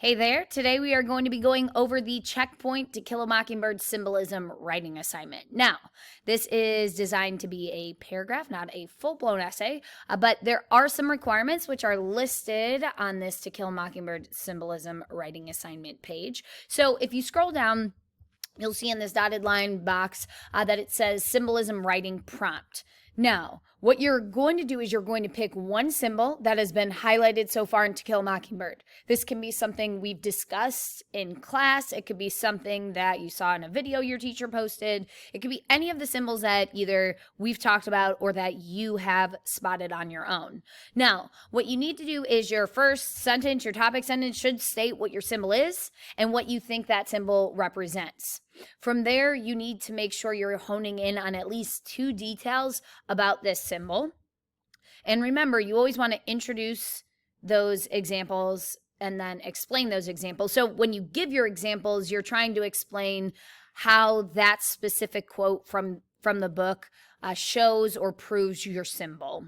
Hey there, today we are going to be going over the Checkpoint to Kill a Mockingbird Symbolism writing assignment. Now, this is designed to be a paragraph, not a full-blown essay, but there are some requirements which are listed on this To Kill a Mockingbird Symbolism writing assignment page. So if you scroll down, you'll see in this dotted line box that it says Symbolism Writing Prompt. Now, what you're going to do is you're going to pick one symbol that has been highlighted so far in To Kill a Mockingbird. This can be something we've discussed in class. It could be something that you saw in a video your teacher posted. It could be any of the symbols that either we've talked about or that you have spotted on your own. Now, what you need to do is your first sentence, your topic sentence should state what your symbol is and what you think that symbol represents. From there, you need to make sure you're honing in on at least two details about this symbol. And remember, you always want to introduce those examples and then explain those examples. So when you give your examples, you're trying to explain how that specific quote from the book shows or proves your symbol.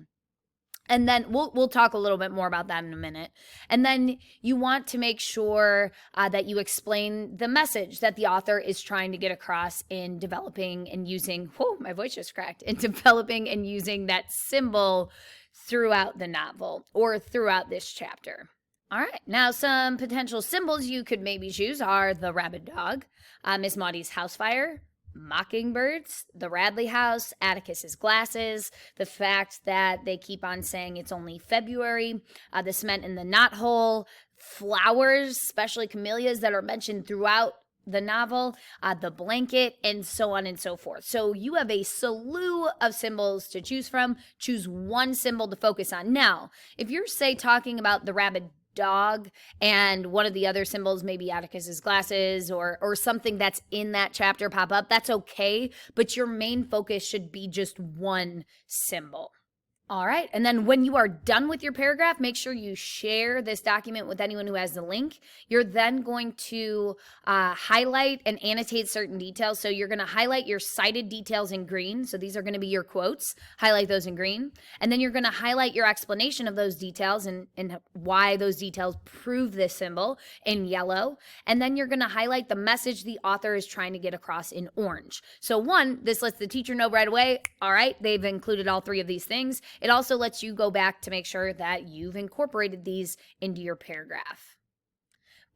And then we'll talk a little bit more about that in a minute. And then you want to make sure that you explain the message that the author is trying to get across in developing and using, whoa, my voice just cracked, in developing and using that symbol throughout the novel or throughout this chapter. All right, now some potential symbols you could maybe choose are the rabid dog, Miss Maudie's house fire, mockingbirds, the Radley house, Atticus's glasses, the fact that they keep on saying it's only February, the cement in the knothole, flowers, especially camellias that are mentioned throughout the novel, the blanket, and so on and so forth. So you have a slew of symbols to choose from. Choose one symbol to focus on. Now, if you're, say, talking about the rabid dog and one of the other symbols, maybe Atticus's glasses or something that's in that chapter pop up, that's okay, but your main focus should be just one symbol. All right, and then when you are done with your paragraph, make sure you share this document with anyone who has the link. You're then going to highlight and annotate certain details. So you're going to highlight your cited details in green. So these are going to be your quotes. Highlight those in green. And then you're going to highlight your explanation of those details and why those details prove this symbol in yellow. And then you're going to highlight the message the author is trying to get across in orange. So one, this lets the teacher know right away, all right, they've included all three of these things. It also lets you go back to make sure that you've incorporated these into your paragraph.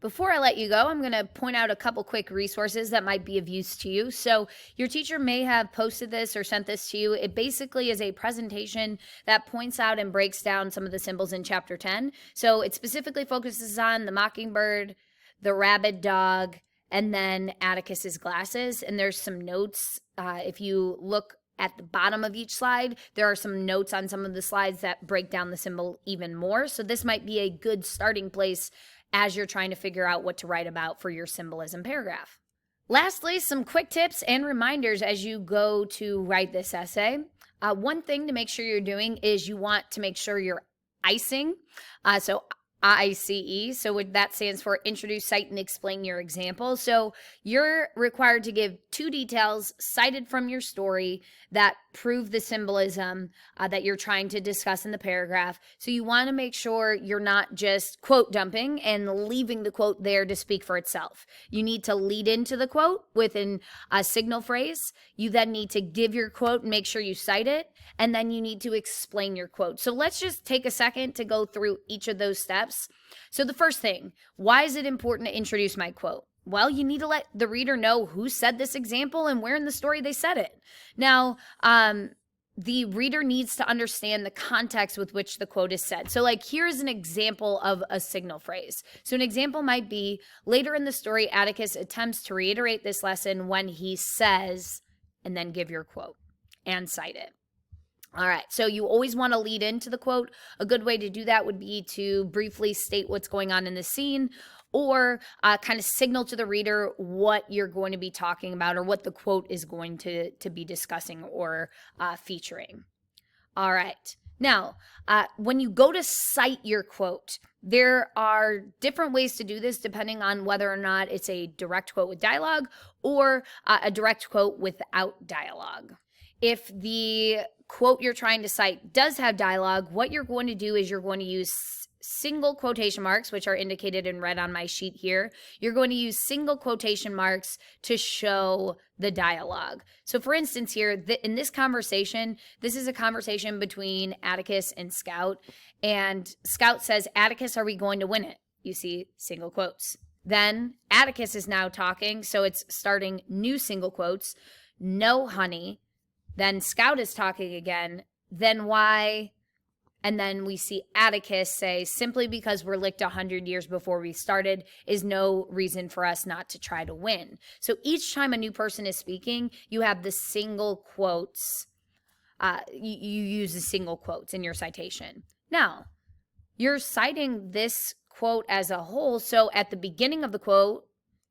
Before I let you go, I'm going to point out a couple quick resources that might be of use to you. So your teacher may have posted this or sent this to you. It basically is a presentation that points out and breaks down some of the symbols in chapter 10. So it specifically focuses on the mockingbird, the rabid dog, and then Atticus's glasses. And there's some notes. If you look at the bottom of each slide, there are some notes on some of the slides that break down the symbol even more. So this might be a good starting place as you're trying to figure out what to write about for your symbolism paragraph. Lastly, some quick tips and reminders as you go to write this essay. One thing to make sure you're doing is you want to make sure you're icing. So ICE, so that stands for introduce, cite, and explain your example. So you're required to give two details cited from your story that prove the symbolism that you're trying to discuss in the paragraph. So you want to make sure you're not just quote dumping and leaving the quote there to speak for itself. You need to lead into the quote within a signal phrase. You then need to give your quote and make sure you cite it, and then you need to explain your quote. So let's just take a second to go through each of those steps. So the first thing, why is it important to introduce my quote? Well, you need to let the reader know who said this example and where in the story they said it. Now, the reader needs to understand the context with which the quote is said. So like, here's an example of a signal phrase. So an example might be, later in the story, Atticus attempts to reiterate this lesson when he says, and then give your quote and cite it. All right, so you always want to lead into the quote. A good way to do that would be to briefly state what's going on in the scene, or kind of signal to the reader what you're going to be talking about or what the quote is going to be discussing or featuring. All right. Now, when you go to cite your quote, there are different ways to do this depending on whether or not it's a direct quote with dialogue or a direct quote without dialogue. If the quote you're trying to cite does have dialogue, what you're going to do is you're going to use single quotation marks, which are indicated in red on my sheet here. You're going to use single quotation marks to show the dialogue. So for instance here, in this conversation, this is a conversation between Atticus and Scout, and Scout says, Atticus, are we going to win it? You see single quotes. Then Atticus is now talking, so it's starting new single quotes. No, honey. Then Scout is talking again. Then why? And then we see Atticus say, simply because we're licked 100 years before we started is no reason for us not to try to win. So each time a new person is speaking, you have the single quotes. You use the single quotes in your citation. Now, you're citing this quote as a whole. So at the beginning of the quote,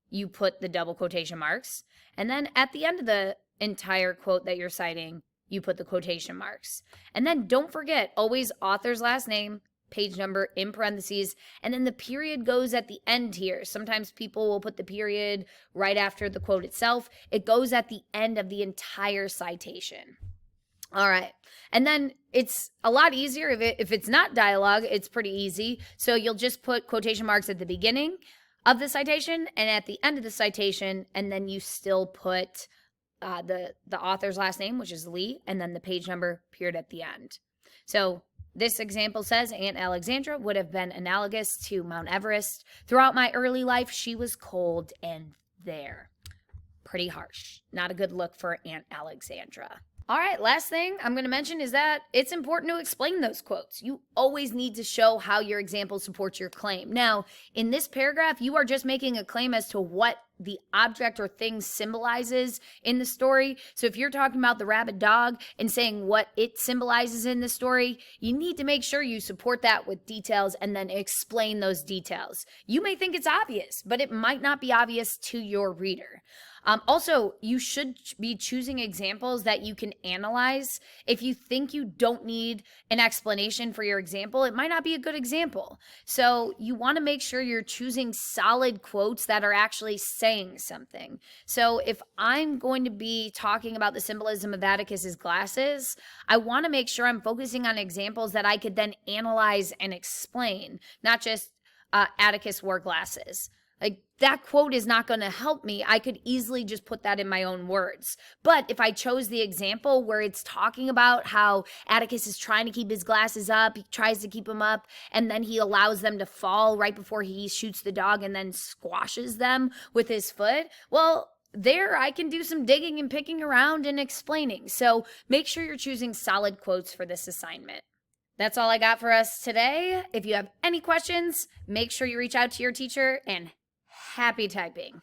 you put the double quotation marks. And then at the end of the entire quote that you're citing, you put the quotation marks. And then don't forget, always author's last name, page number in parentheses, and then the period goes at the end here. Sometimes people will put the period right after the quote itself. It goes at the end of the entire citation. All right. And then it's a lot easier if it's not dialogue, it's pretty easy. So you'll just put quotation marks at the beginning of the citation and at the end of the citation, and then you still put the author's last name, which is Lee, and then the page number period at the end. So this example says, Aunt Alexandra would have been analogous to Mount Everest. Throughout my early life, she was cold and there. Pretty harsh. Not a good look for Aunt Alexandra. All right, last thing I'm going to mention is that it's important to explain those quotes. You always need to show how your example supports your claim. Now, in this paragraph, you are just making a claim as to what the object or thing symbolizes in the story. So if you're talking about the rabid dog and saying what it symbolizes in the story, you need to make sure you support that with details and then explain those details. You may think it's obvious, but it might not be obvious to your reader. Also, you should be choosing examples that you can analyze. If you think you don't need an explanation for your example, it might not be a good example. So you want to make sure you're choosing solid quotes that are actually saying something. So if I'm going to be talking about the symbolism of Atticus's glasses, I want to make sure I'm focusing on examples that I could then analyze and explain, not just Atticus wore glasses. Like, that quote is not going to help me. I could easily just put that in my own words. But if I chose the example where it's talking about how Atticus is trying to keep his glasses up, he tries to keep them up, and then he allows them to fall right before he shoots the dog and then squashes them with his foot, well, there I can do some digging and picking around and explaining. So make sure you're choosing solid quotes for this assignment. That's all I got for us today. If you have any questions, make sure you reach out to your teacher, and happy typing.